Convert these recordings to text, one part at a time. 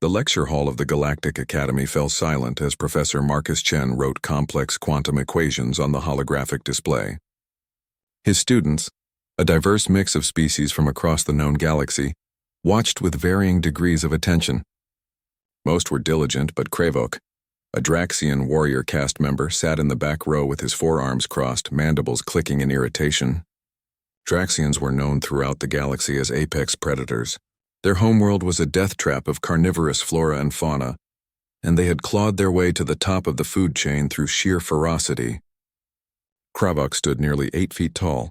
The lecture hall of the Galactic Academy fell silent as Professor Marcus Chen wrote complex quantum equations on the holographic display. His students, a diverse mix of species from across the known galaxy, watched with varying degrees of attention. Most were diligent, but Kravok, a Draxian warrior caste member, sat in the back row with his forearms crossed, mandibles clicking in irritation. Draxians were known throughout the galaxy as apex predators. Their homeworld was a death trap of carnivorous flora and fauna, and they had clawed their way to the top of the food chain through sheer ferocity. Kravok stood nearly 8 feet tall,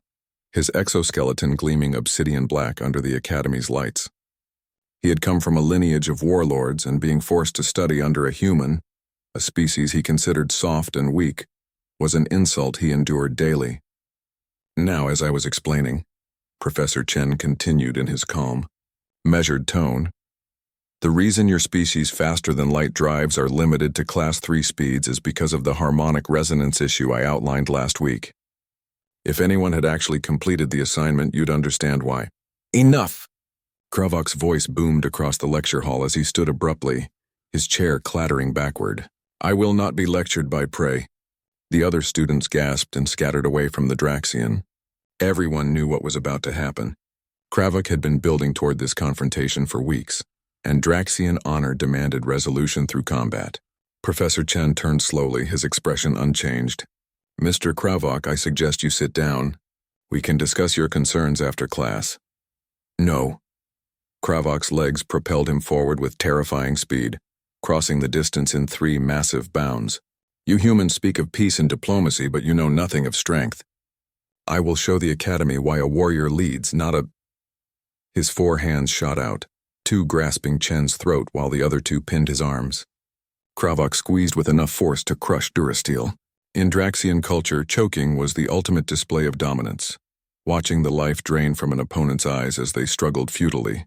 his exoskeleton gleaming obsidian black under the Academy's lights. He had come from a lineage of warlords, and being forced to study under a human, a species he considered soft and weak, was an insult he endured daily. Now, as I was explaining, Professor Chen continued in his calm, measured tone, the reason your species' faster-than-light drives are limited to Class 3 speeds is because of the harmonic resonance issue I outlined last week. If anyone had actually completed the assignment, you'd understand why. Enough! Kravok's voice boomed across the lecture hall as he stood abruptly, his chair clattering backward. I will not be lectured by prey. The other students gasped and scattered away from the Draxian. Everyone knew what was about to happen. Kravok had been building toward this confrontation for weeks, and Draxian honor demanded resolution through combat. Professor Chen turned slowly, his expression unchanged. Mr. Kravok, I suggest you sit down. We can discuss your concerns after class. No. Kravok's legs propelled him forward with terrifying speed, crossing the distance in 3 massive bounds. You humans speak of peace and diplomacy, but you know nothing of strength. I will show the Academy why a warrior leads, not a... His 4 hands shot out, 2 grasping Chen's throat while the other 2 pinned his arms. Kravok squeezed with enough force to crush Durasteel. In Draxian culture, choking was the ultimate display of dominance, watching the life drain from an opponent's eyes as they struggled futilely.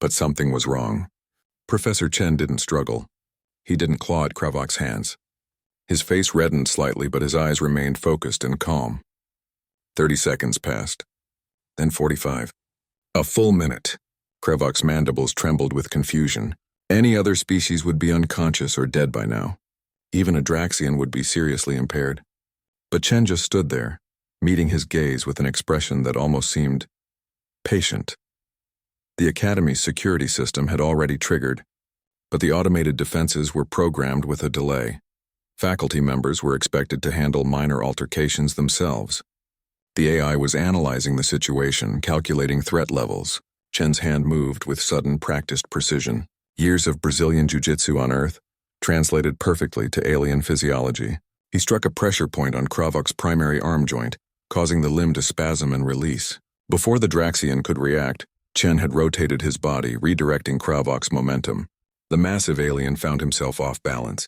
But something was wrong. Professor Chen didn't struggle. He didn't claw at Kravok's hands. His face reddened slightly, but his eyes remained focused and calm. 30 seconds passed. Then 45. A full minute. Kravok's mandibles trembled with confusion. Any other species would be unconscious or dead by now. Even a Draxian would be seriously impaired. But Chen just stood there, meeting his gaze with an expression that almost seemed patient. The Academy's security system had already triggered, but the automated defenses were programmed with a delay. Faculty members were expected to handle minor altercations themselves. The AI was analyzing the situation, calculating threat levels. Chen's hand moved with sudden, practiced precision. Years of Brazilian jiu-jitsu on Earth, translated perfectly to alien physiology. He struck a pressure point on Kravok's primary arm joint, causing the limb to spasm and release. Before the Draxian could react, Chen had rotated his body, redirecting Kravok's momentum. The massive alien found himself off balance.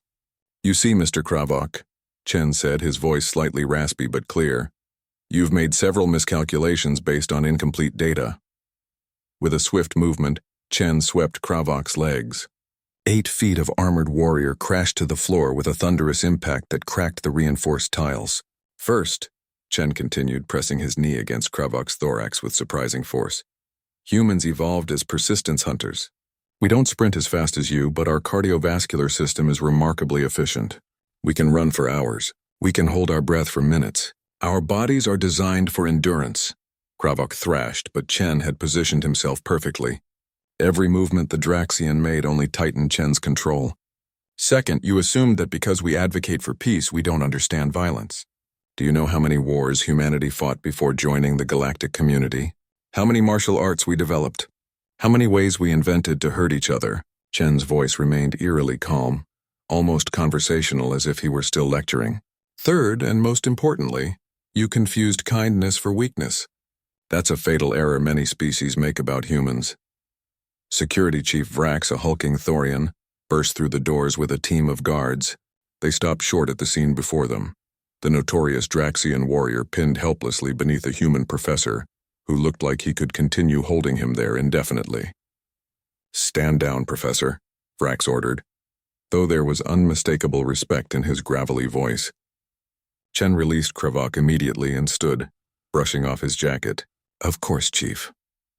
You see, Mr. Kravok, Chen said, his voice slightly raspy but clear. You've made several miscalculations based on incomplete data. With a swift movement, Chen swept Kravok's legs. 8 feet of armored warrior crashed to the floor with a thunderous impact that cracked the reinforced tiles. First, Chen continued, pressing his knee against Kravok's thorax with surprising force. Humans evolved as persistence hunters. We don't sprint as fast as you, but our cardiovascular system is remarkably efficient. We can run for hours. We can hold our breath for minutes. Our bodies are designed for endurance. Kravok thrashed, but Chen had positioned himself perfectly. Every movement the Draxian made only tightened Chen's control. Second, you assumed that because we advocate for peace, we don't understand violence. Do you know how many wars humanity fought before joining the galactic community? How many martial arts we developed? How many ways we invented to hurt each other? Chen's voice remained eerily calm, almost conversational, as if he were still lecturing. Third, and most importantly, you confused kindness for weakness. That's a fatal error many species make about humans. Security Chief Vrax, a hulking Thorian, burst through the doors with a team of guards. They stopped short at the scene before them. The notorious Draxian warrior pinned helplessly beneath a human professor, who looked like he could continue holding him there indefinitely. Stand down, Professor, Vrax ordered, though there was unmistakable respect in his gravelly voice. Chen released Kravok immediately and stood, brushing off his jacket. Of course, Chief.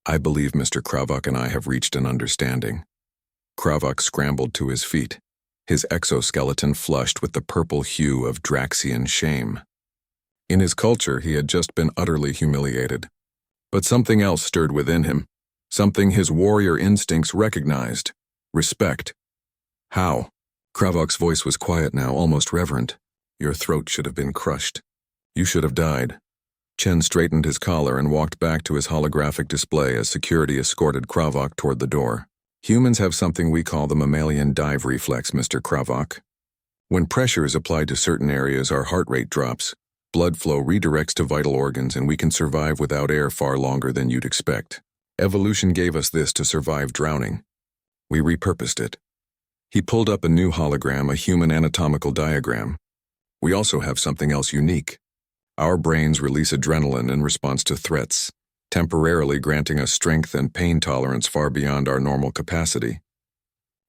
I believe Mr. Kravok and I have reached an understanding. Kravok scrambled to his feet, his exoskeleton flushed with the purple hue of Draxian shame. In his culture, he had just been utterly humiliated. But something else stirred within him, something his warrior instincts recognized: respect. How? Kravok's voice was quiet now, almost reverent. Your throat should have been crushed. You should have died. Chen straightened his collar and walked back to his holographic display as security escorted Kravok toward the door. Humans have something we call the mammalian dive reflex, Mr. Kravok. When pressure is applied to certain areas, our heart rate drops, blood flow redirects to vital organs, and we can survive without air far longer than you'd expect. Evolution gave us this to survive drowning. We repurposed it. He pulled up a new hologram, a human anatomical diagram. We also have something else unique. Our brains release adrenaline in response to threats, temporarily granting us strength and pain tolerance far beyond our normal capacity.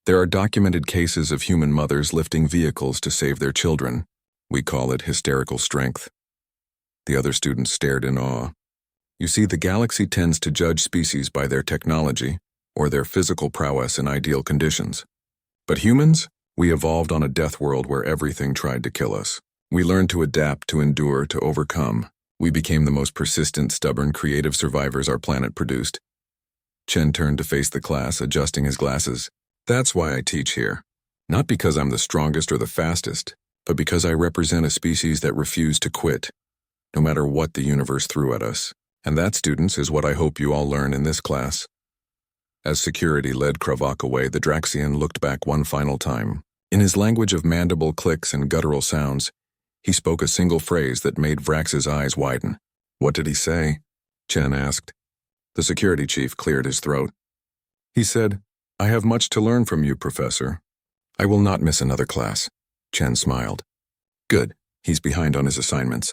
There are documented cases of human mothers lifting vehicles to save their children. We call it hysterical strength. The other students stared in awe. You see, the galaxy tends to judge species by their technology or their physical prowess in ideal conditions. But humans? We evolved on a death world where everything tried to kill us. We learned to adapt, to endure, to overcome. We became the most persistent, stubborn, creative survivors our planet produced. Chen turned to face the class, adjusting his glasses. That's why I teach here. Not because I'm the strongest or the fastest, but because I represent a species that refused to quit, no matter what the universe threw at us. And that, students, is what I hope you all learn in this class. As security led Kravok away, the Draxian looked back one final time. In his language of mandible clicks and guttural sounds, he spoke a single phrase that made Vrax's eyes widen. What did he say? Chen asked. The security chief cleared his throat. He said, I have much to learn from you, Professor. I will not miss another class. Chen smiled. Good, he's behind on his assignments.